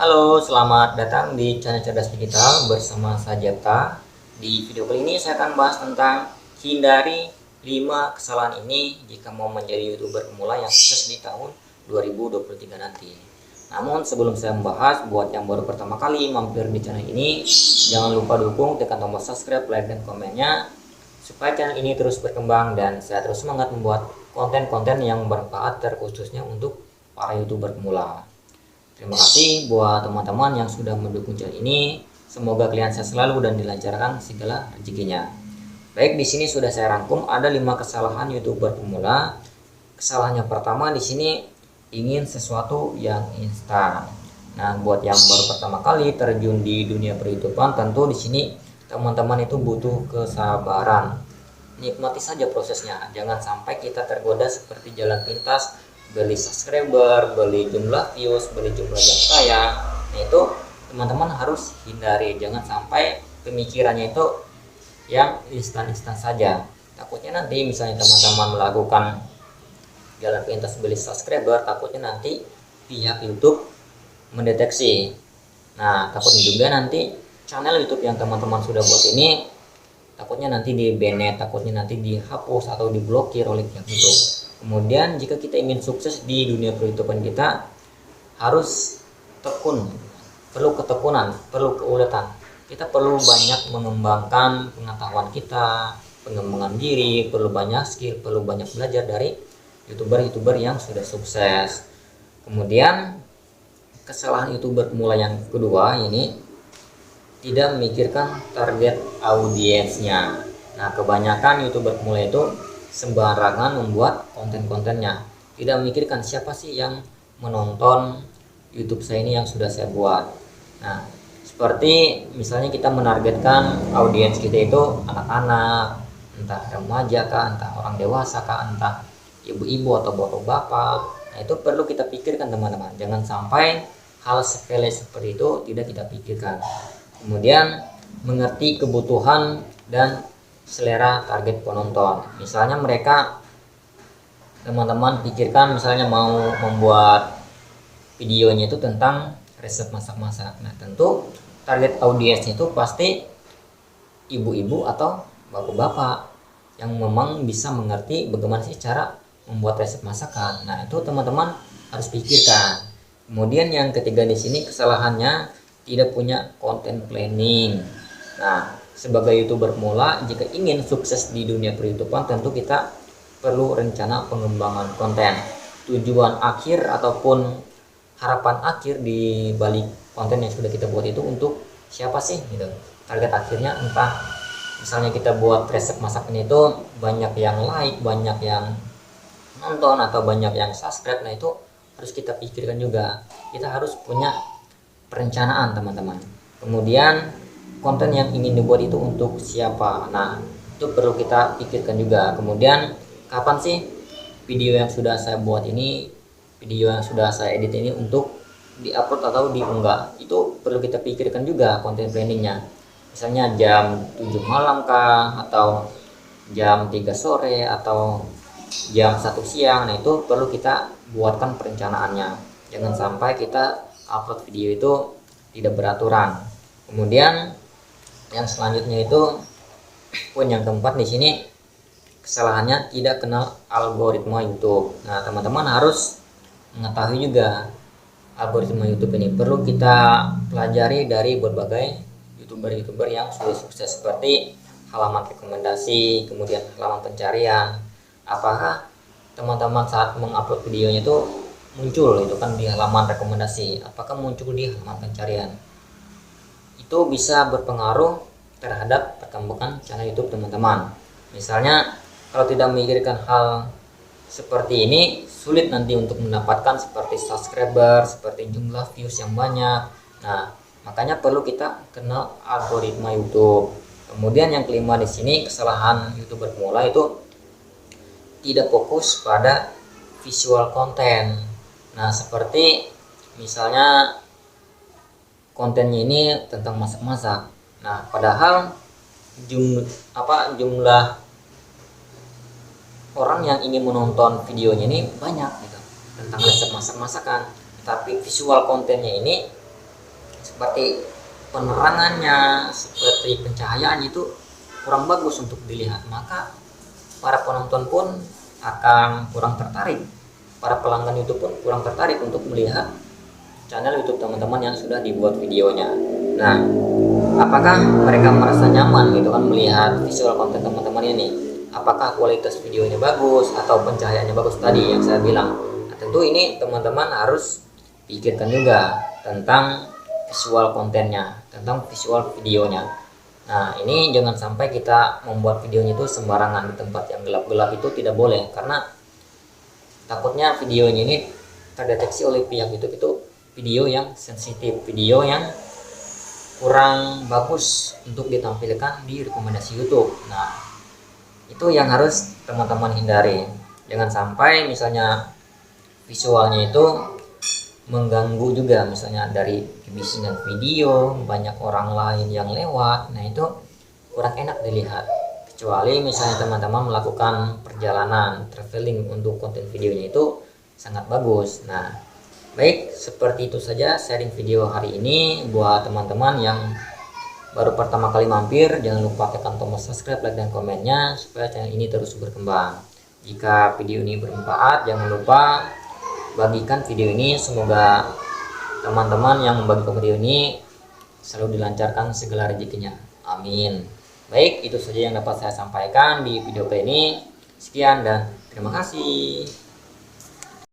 Halo, selamat datang di channel Cerdas Digital bersama Sajata. Di video kali ini saya akan bahas tentang hindari 5 kesalahan ini jika mau menjadi YouTuber pemula yang sukses di tahun 2023 nanti. Namun sebelum saya membahas, buat yang baru pertama kali mampir di channel ini, jangan lupa dukung, tekan tombol subscribe, like, dan komennya supaya channel ini terus berkembang dan saya terus semangat membuat konten-konten yang bermanfaat terkhususnya untuk para YouTuber pemula. Terima kasih buat teman-teman yang sudah mendukung channel ini. Semoga kalian sehat selalu dan dilancarkan segala rezekinya. Baik, di sini sudah saya rangkum ada 5 kesalahan YouTuber pemula. Kesalahan yang pertama di sini ingin sesuatu yang instan. Nah, buat yang baru pertama kali terjun di dunia per-YouTubean, tentu di sini teman-teman itu butuh kesabaran. Nikmati saja prosesnya, jangan sampai kita tergoda seperti jalan pintas, beli subscriber, beli jumlah views, beli jumlah jam tayang. Nah, itu teman-teman harus hindari, jangan sampai pemikirannya itu yang instan-instan saja. Takutnya nanti misalnya teman-teman melakukan jalan pintas beli subscriber, takutnya nanti pihak YouTube mendeteksi. Nah, takutnya juga nanti channel YouTube yang teman-teman sudah buat ini takutnya nanti di banned, takutnya nanti dihapus atau diblokir oleh pihak YouTube. Kemudian jika kita ingin sukses di dunia per-YouTubean, kita harus tekun, perlu ketekunan, perlu keuletan. Kita perlu banyak mengembangkan pengetahuan kita, pengembangan diri, perlu banyak skill, perlu banyak belajar dari YouTuber-YouTuber yang sudah sukses. Kemudian kesalahan YouTuber pemula yang kedua ini tidak memikirkan target audiensnya. Nah, kebanyakan YouTuber pemula itu sembarangan membuat konten-kontennya, tidak memikirkan siapa sih yang menonton YouTube saya ini yang sudah saya buat. Nah, seperti misalnya kita menargetkan audiens kita itu anak-anak, entah remaja kah, entah orang dewasa kah, entah ibu-ibu atau bapak-bapak. Nah, itu perlu kita pikirkan teman-teman, jangan sampai hal sepele seperti itu tidak kita pikirkan. Kemudian mengerti kebutuhan dan selera target penonton. Misalnya mereka, teman-teman pikirkan misalnya mau membuat videonya itu tentang resep masak-masak. Nah, tentu target audiensnya itu pasti ibu-ibu atau bapak-bapak yang memang bisa mengerti bagaimana sih cara membuat resep masakan. Nah, itu teman-teman harus pikirkan. Kemudian yang ketiga di sini kesalahannya tidak punya content planning. Nah, sebagai YouTuber pemula, jika ingin sukses di dunia per-YouTubean, tentu kita perlu rencana pengembangan konten. Tujuan akhir ataupun harapan akhir di balik konten yang sudah kita buat itu untuk siapa sih gitu. Target akhirnya entah misalnya kita buat resep masakan itu banyak yang like, banyak yang nonton atau banyak yang subscribe. Nah, itu harus kita pikirkan juga. Kita harus punya perencanaan, teman-teman. Kemudian konten yang ingin dibuat itu untuk siapa. Nah, itu perlu kita pikirkan juga. Kemudian kapan sih video yang sudah saya buat ini, video yang sudah saya edit ini untuk diupload atau diunggah. Itu perlu kita pikirkan juga konten planningnya. Misalnya jam 7 malam kah, atau jam 3 sore, atau jam 1 siang. Nah, itu perlu kita buatkan perencanaannya. Jangan sampai kita upload video itu tidak beraturan. Kemudian yang selanjutnya itu poin yang keempat di sini, kesalahannya tidak kenal algoritma YouTube. Nah, teman-teman harus mengetahui juga algoritma YouTube ini perlu kita pelajari dari berbagai YouTuber yang sudah sukses, seperti halaman rekomendasi, kemudian halaman pencarian. Apakah teman-teman saat mengupload videonya itu muncul itu kan di halaman rekomendasi, apakah muncul di halaman pencarian? Itu bisa berpengaruh terhadap perkembangan channel YouTube teman-teman. Misalnya kalau tidak memikirkan hal seperti ini, sulit nanti untuk mendapatkan seperti subscriber, seperti jumlah views yang banyak. Nah, makanya perlu kita kenal algoritma YouTube. Kemudian yang kelima di sini, kesalahan YouTuber pemula itu tidak fokus pada visual konten. Nah, seperti misalnya kontennya ini tentang masak-masak. Nah, padahal jumlah orang yang ingin menonton videonya ini banyak gitu, tentang resep masak-masakan. Tapi visual kontennya ini seperti penerangannya, seperti pencahayaannya itu kurang bagus untuk dilihat, maka para penonton pun akan kurang tertarik, para pelanggan YouTube pun kurang tertarik untuk melihat channel YouTube teman-teman yang sudah dibuat videonya. Nah, apakah mereka merasa nyaman gitu kan melihat visual konten teman-teman ini? Apakah kualitas videonya bagus atau pencahayaannya bagus tadi yang saya bilang? Nah, tentu ini teman-teman harus pikirkan juga tentang visual kontennya, tentang visual videonya. Nah, ini jangan sampai kita membuat videonya itu sembarangan di tempat yang gelap-gelap, itu tidak boleh, karena takutnya videonya ini terdeteksi oleh pihak YouTube itu video yang sensitif, video yang kurang bagus untuk ditampilkan di rekomendasi YouTube. Nah, itu yang harus teman-teman hindari. Jangan sampai misalnya visualnya itu mengganggu juga, misalnya dari kebisingan video, banyak orang lain yang lewat. Nah, itu kurang enak dilihat. Kecuali misalnya teman-teman melakukan perjalanan traveling untuk konten videonya itu sangat bagus. Nah, baik, seperti itu saja sharing video hari ini. Buat teman-teman yang baru pertama kali mampir, jangan lupa tekan tombol subscribe, like, dan komennya supaya channel ini terus berkembang. Jika video ini bermanfaat, jangan lupa bagikan video ini. Semoga teman-teman yang membagikan video ini selalu dilancarkan segala rezekinya. Amin. Baik, itu saja yang dapat saya sampaikan di video kali ini. Sekian dan terima kasih.